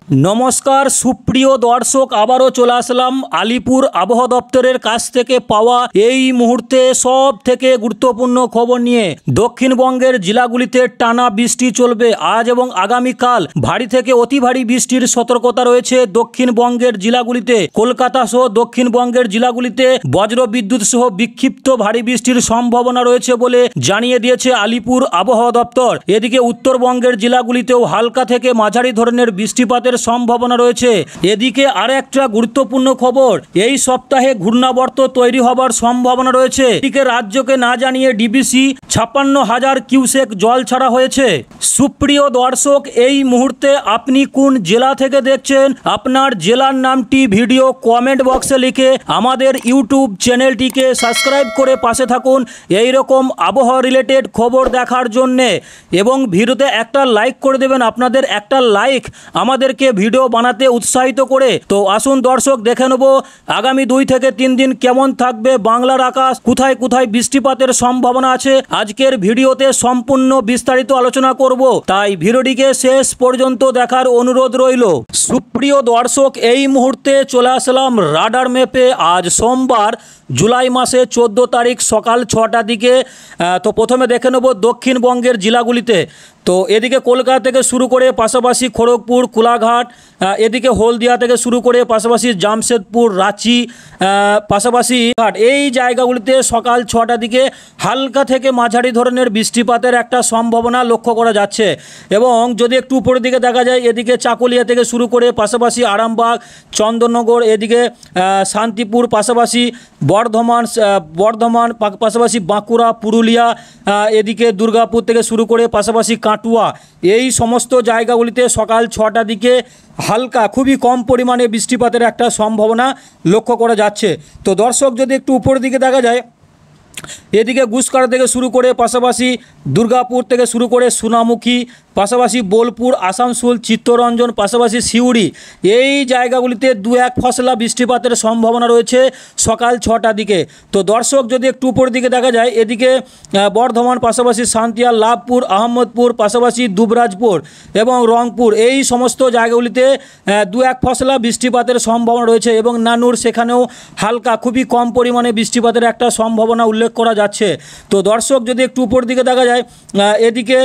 নমস্কার সুপ্রিয় দর্শক, আবারও চলে আসলাম আলিপুর আবহাওয়া দপ্তরের কাছ থেকে পাওয়া এই মুহূর্তে সব থেকে গুরুত্বপূর্ণ খবর নিয়ে। দক্ষিণবঙ্গের জেলাগুলিতে টানা বৃষ্টি চলবে আজ এবং আগামীকাল। ভারী থেকে অতি ভারী বৃষ্টির সতর্কতা রয়েছে দক্ষিণবঙ্গের জেলাগুলিতে। কলকাতা সহ দক্ষিণবঙ্গের জেলাগুলিতে বজ্র বিদ্যুৎ সহ বিক্ষিপ্ত ভারী বৃষ্টির সম্ভাবনা রয়েছে বলে জানিয়ে দিয়েছে আলিপুর আবহাওয়া দপ্তর। এদিকে উত্তরবঙ্গের জেলাগুলিতেও হালকা থেকে মাঝারি ধরনের বৃষ্টিপাতের সম্ভাবনা রয়েছে। এদিকে আর একটা গুরুত্বপূর্ণ খবর, এই সপ্তাহে ঘূর্ণাবর্ত তৈরি হবার সম্ভাবনা রয়েছে। এদিকে রাজ্যকে না জানিয়ে ডিবিসি 56,000 কিউসেক জল ছাড়া হয়েছে। সুপ্রিয় দর্শক, এই মুহূর্তে আপনি কোন জেলা থেকে দেখছেন, আপনার জেলার নামটি ভিডিও কমেন্ট বক্সে লিখে আমাদের ইউটিউব চ্যানেলটিকে সাবস্ক্রাইব করে পাশে থাকুন এই রকম আবহাওয়া রিলেটেড খবর দেখার জন্যে। এবং ভিডিওতে একটা লাইক করে দেবেন। আপনাদের একটা লাইক আমাদেরকে ভিডিও বানাতে উৎসাহিত করে। তো আসুন দর্শক, দেখে নেব আগামী 2 থেকে 3 দিন কেমন থাকবে বাংলার আকাশ, কোথায় কোথায় বৃষ্টিপাতের সম্ভাবনা আছে। আজকের ভিডিওতে সম্পূর্ণ বিস্তারিত আলোচনা করব, তাই ভিডিওটিকে শেষ পর্যন্ত দেখার অনুরোধ রইল। সুপ্রিয় দর্শক, এই মুহূর্তে চলে আসলাম রাডার ম্যাপে। আজ সোমবার জুলাই মাসে 14 তারিখ সকাল 6টার দিকে। তো প্রথমে দেখে নেব দক্ষিণবঙ্গের জেলাগুলিতে। তো এদিকে কলকাতা থেকে শুরু করে পাশাপাশি খড়গপুর, কোলাঘাট, এদিকে হলদিয়া থেকে শুরু করে পাশাপাশি জামশেদপুর, রাঁচি, পাশাপাশি ঘাট, এই জায়গাগুলিতে সকাল 6টার দিকে হালকা থেকে মাঝারি ধরনের বৃষ্টিপাতের একটা সম্ভাবনা লক্ষ্য করা যাচ্ছে। এবং যদি একটু উপরের দিকে দেখা যায়, এদিকে চাকুলিয়া থেকে শুরু করে পাশাপাশি আরামবাগ, চন্দননগর, এদিকে শান্তিপুর, পাশাপাশি বর্ধমান, পাশাপাশি বাঁকুড়া, পুরুলিয়া, এদিকে দুর্গাপুর থেকে শুরু করে পাশাপাশি কাটুয়া, এই সমস্ত জায়গাগুলিতে সকাল 6টার দিকে হালকা, খুবই কম পরিমাণে বৃষ্টিপাতের একটা সম্ভাবনা লক্ষ্য করা যাচ্ছে। তো দর্শক, যদি একটু উপরের দিকে দেখা যায়, এদিকে গুসকাড়া থেকে শুরু করে পাশাপাশি দুর্গাপুর থেকে শুরু করে সোনামুখী, পাশাপাশি বোলপুর, আসানসোল, চিত্তরঞ্জন, পাশাপাশি সিউড়ি, এই জায়গাগুলিতে 2-1 ফসলা বৃষ্টিপাতের সম্ভাবনা রয়েছে সকাল 6টার দিকে। তো দর্শক, যদি একটু উপরের দিকে দেখা যায়, এদিকে বর্ধমান, পাশাপাশি সান্তিয়াল, লাভপুর, আহমদপুর, পাশাপাশি দুবরাজপুর এবং রংপুর, এই সমস্ত জায়গাগুলিতে 2-1 ফসলা বৃষ্টিপাতের সম্ভাবনা রয়েছে। এবং নানুর, সেখানেও হালকা, খুবই কম পরিমাণে বৃষ্টিপাতের একটা সম্ভাবনা উল্লেখ করা যাচ্ছে। তো দর্শক, যদি একটু উপরের দিকে দেখা যায়, এদিকে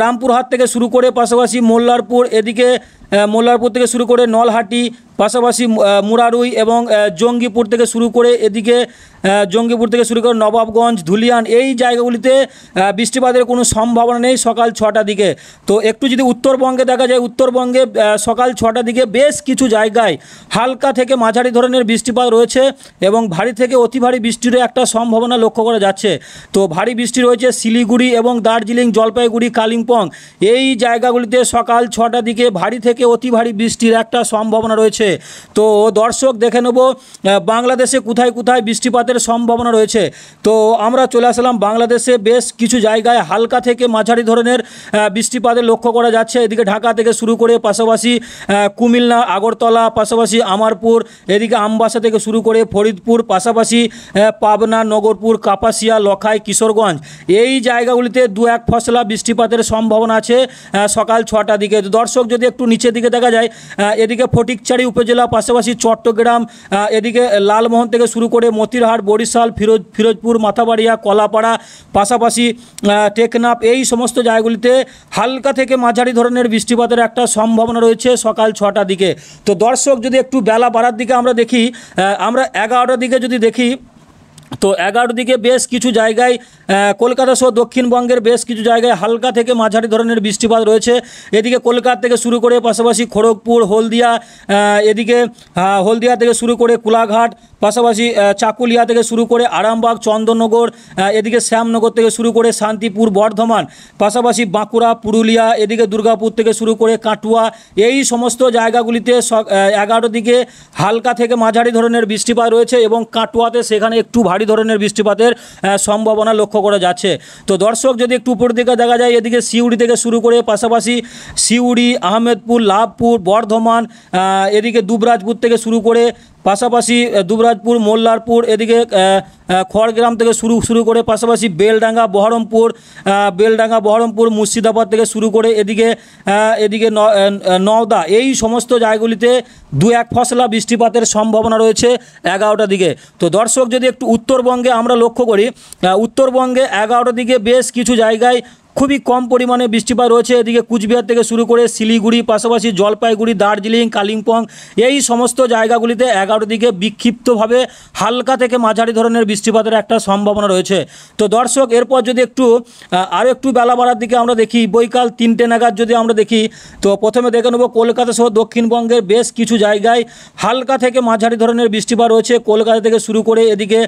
রামপুরহাট থেকে শুরু করে পাশাপাশি মোল্লারপুর, এদিকে মোল্লারপুর থেকে শুরু করে নলহাটি, পাশাপাশি মুরারুই এবং জঙ্গিপুর থেকে শুরু করে এদিকে জঙ্গিপুর থেকে শুরু করে নবাবগঞ্জ, ধুলিয়ান, এই জায়গাগুলিতে বৃষ্টিপাতের কোনো সম্ভাবনা নেই সকাল 6টার দিকে। তো একটু যদি উত্তরবঙ্গে দেখা যায়, উত্তরবঙ্গে সকাল 6টার দিকে বেশ কিছু জায়গায় হালকা থেকে মাঝারি ধরনের বৃষ্টিপাত রয়েছে এবং ভারী থেকে অতি ভারী বৃষ্টিরও একটা সম্ভাবনা লক্ষ্য করা যাচ্ছে। তো ভারী বৃষ্টি রয়েছে শিলিগুড়ি এবং দার্জিলিং, জলপাইগুড়ি, কালিম্পং, এই জায়গাগুলিতে সকাল 6টার দিকে ভারী থেকে অতি ভারী বৃষ্টির একটা সম্ভাবনা রয়েছে। তো দর্শক, দেখে নেব বাংলাদেশে কোথায় কোথায় বৃষ্টিপাতের সম্ভাবনা রয়েছে। তো আমরা চলে আসলাম বাংলাদেশে বেশ কিছু জায়গায় হালকা থেকে মাঝারি ধরনের বৃষ্টিপাতের লক্ষ্য করা যাচ্ছে। এদিকে ঢাকা থেকে শুরু করে পাশাপাশি কুমিল্লা, আগরতলা, পাশাপাশি আমারপুর, এদিকে আমবাসা থেকে শুরু করে ফরিদপুর, পাশাপাশি পাবনা, নগরপুর, কাপাসিয়া, লখাই, কিশোরগঞ্জ, এই জায়গাগুলিতে 2-1 ফসলা বৃষ্টিপাতের সম্ভাবনা আছে সকাল 6টার দিকে। দর্শক, যদি একটু নিচের দিকে দেখা যায়, এদিকে ফটিকছড়ি উপজেলা, পাশাপাশি চট্টগ্রাম, এদিকে লালমোহন থেকে শুরু করে মতিরহাট, বরিশাল, ফিরোজপুর, মাথাবাড়িয়া, কলাপাড়া, পাশাপাশি টেকনাফ, এই সমস্ত জায়গাগুলিতে হালকা থেকে মাঝারি ধরনের বৃষ্টিপাতের একটা সম্ভাবনা রয়েছে সকাল 6টার দিকে। তো দর্শক, যদি একটু বেলা বাড়ার দিকে আমরা দেখি, আমরা 11টার দিকে যদি দেখি, তো 11টার দিকে বেশ কিছু জায়গায় কলকাতা সহ দক্ষিণবঙ্গের বেশ কিছু জায়গায় হালকা থেকে মাঝারি ধরনের বৃষ্টিপাত রয়েছে। এদিকে কলকাতা থেকে শুরু করে পাশাপাশি খড়গপুর, হলদিয়া, এদিকে হলদিয়া থেকে শুরু করে কোলাঘাট, পাশাপাশি চাকুলিয়া থেকে শুরু করে আরামবাগ, চন্দননগর, এদিকে শ্যামনগর থেকে শুরু করে শান্তিপুর, বর্ধমান, পাশাপাশি বাঁকুড়া, পুরুলিয়া, এদিকে দুর্গাপুর থেকে শুরু করে কাটুয়া, এই সমস্ত জায়গাগুলিতে 11টার দিকে হালকা থেকে মাঝারি ধরনের বৃষ্টিপাত রয়েছে এবং কাটুয়াতে সেখানে একটু ভারী ধরনের বৃষ্টিপাতের সম্ভাবনা লক্ষ্য করা যাচ্ছে। তো দর্শক, যদি একটু উপর দিকে দেখা যায়, এদিকে সিউড়ি থেকে শুরু করে পাশাপাশি সিউড়ি, আহমেদপুর, লাভপুর, বর্ধমান, এদিকে দুবরাজপুর থেকে শুরু করে পাশাপাশি দুবরাজপুর, মোল্লারপুর, এদিকে খড়গ্রাম থেকে শুরু করে পাশাপাশি বেলডাঙ্গা, বহরমপুর, মুর্শিদাবাদ থেকে শুরু করে এদিকে নওদা, এই সমস্ত জায়গাগুলিতে 2-1 ফসলা বৃষ্টিপাতের সম্ভাবনা রয়েছে 11টার দিকে। তো দর্শক, যদি একটু উত্তরবঙ্গে আমরা লক্ষ্য করি, উত্তরবঙ্গে 11টার দিকে বেশ কিছু জায়গায় খুবই কম পরিমাণে বৃষ্টিপাত রয়েছে। এদিকে কুচবিহার থেকে শুরু করে শিলিগুড়ি, পাশাপাশি জলপাইগুড়ি, দার্জিলিং, কালিম্পং, এই সমস্ত জায়গাগুলিতে 11টার দিকে বিক্ষিপ্তভাবে হালকা থেকে মাঝারি ধরনের বৃষ্টিপাতের একটা সম্ভাবনা রয়েছে। তো দর্শক, এরপর যদি আরও একটু বেলা বাড়ার দিকে আমরা দেখি, বৈকাল 3টে নাগাদ যদি আমরা দেখি, তো প্রথমে দেখে নেব কলকাতা সহ দক্ষিণবঙ্গের বেশ কিছু জায়গায় হালকা থেকে মাঝারি ধরনের বৃষ্টিপাত রয়েছে। কলকাতা থেকে শুরু করে এদিকে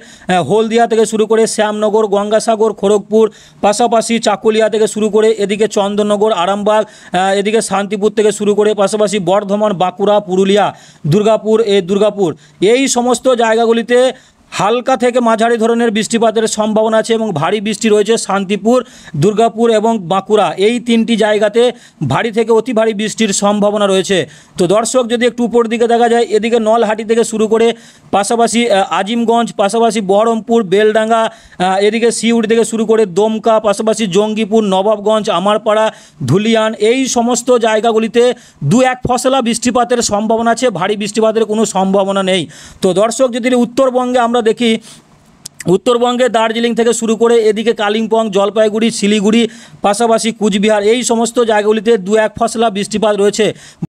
হলদিয়া থেকে শুরু করে শ্যামনগর, গঙ্গাসাগর, খড়গপুর, পাশাপাশি চাকুলিয়া থেকে শুরু করে এদিকে চন্দননগর, আরামবাগ, এদিকে শান্তিপুর থেকে শুরু করে পাশাপাশি বর্ধমান, বাঁকুড়া, পুরুলিয়া, দুর্গাপুর, এই সমস্ত জায়গাগুলিতে হালকা থেকে মাঝারি ধরনের বৃষ্টিপাতের সম্ভাবনা আছে এবং ভারী বৃষ্টি রয়েছে। শান্তিপুর, দুর্গাপুর এবং বাঁকুড়া, এই 3টি জায়গাতে ভারী থেকে অতি ভারী বৃষ্টির সম্ভাবনা রয়েছে। তো দর্শক, যদি একটু উপর দিকে দেখা যায়, এদিকে নলহাটি থেকে শুরু করে পাশাপাশি আজিমগঞ্জ, পাশাপাশি বহরমপুর, বেলডাঙ্গা, এদিকে সিউড়ি থেকে শুরু করে দমকা, পাশাপাশি জঙ্গিপুর, নবাবগঞ্জ, আমারপাড়া, ধুলিয়ান, এই সমস্ত জায়গাগুলিতে 2-1 ফসলা বৃষ্টিপাতের সম্ভাবনা আছে, ভারী বৃষ্টিপাতের কোনো সম্ভাবনা নেই। তো দর্শক, যদি উত্তরবঙ্গে আমরা দেখি, উত্তরবঙ্গে দার্জিলিং থেকে শুরু করে এদিকে কালিম্পং, জলপাইগুড়ি, শিলিগুড়ি, পাশাপাশি কুচবিহার, এই সমস্ত জায়গাগুলিতে 2-1 ফসলা বৃষ্টিপাত রয়েছে।